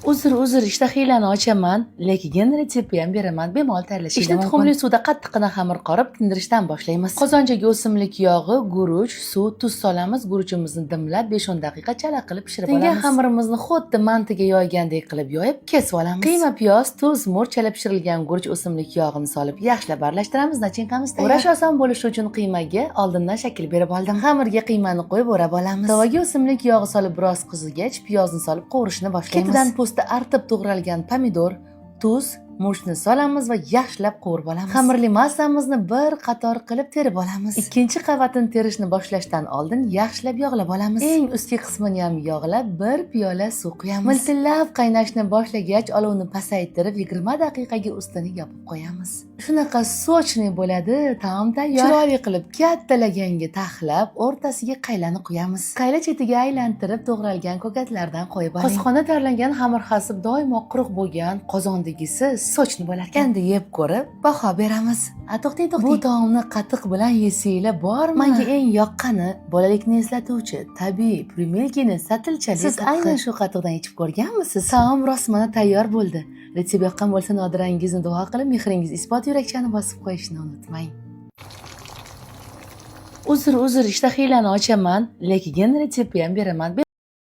Uzr, ishtahiylani ochaman, lekin retseptni ham beraman, bemalol tayyorlashingiz mumkin. Tuxumli suvda qattiqqina xamir qorib, tindirishdan boshlaymiz. Qozonchaga o'simlik yog'i, guruch, suv, tuz solamiz. Guruchimizni dimlab 5-10 daqiqa chala qilib pishirib olamiz. Tingan xamirimizni xuddi mantiga yoygandek qilib yoyib, kesib olamiz. Qiyma, piyoz, tuz, murch, chala pishirilgan guruch, o'simlik yog'ini solib yaxshilab aralashtiramiz. Nachinkamiz tayyor. O'rash oson bo'lishi uchun qiymaga oldindan shakl berib oldim. Xamirga qiymani qo'yib o'rab olamiz. Tavoga o'simlik yog'i solib biroz qizigach, piyozni solib qovurishni boshlaymiz. Ketidan po'sti artib to'g'ralgan pomidor, tuz, murchni solamiz va yaxshilab qovurib olamiz. Xamirli massamizni bir qator qilib terib olamiz. Ikkinchi qavatini terishni boshlashdan oldin yaxshilab yog'lab olamiz. Eng ustki qismini ham yog'lab, bir piyola suv quyamiz. Miltillab qaynashni boshlagach, olovni pasaytirib 20 daqiqaga ustini yopib qo'yamiz. Shunaqa sochniy bo'ladi, taom tayyor. Chiroyli qilib katta laganga taxlab, o'rtasiga qaylani quyamiz. Qayla chetiga aylantirib to'g'ralgan ko'katlardan qo'yib oling. Qozxona tayyorlangan xamir hasib doimo quruq bo'lgan qozondagisi sochni bo'lar ekan. Endi yeb ko'rib baho beramiz. To'xtang. Bu taomni qatiq bilan yesanglar bormi? Menga eng yoqqani bolalikni eslatuvchi tabiiy Primilkini satilchali. Siz aynan shu qatiqdan ichib ko'rganmisiz? Taom rostmana tayyor bo'ldi. Retsept yoqqan bo'lsa, Nodirangizni duo qilib, mehringiz isbot yurakchani bosib qo'yishni unutmang. Uzr, ishtahiylani ochaman, lekin retseptni ham beraman.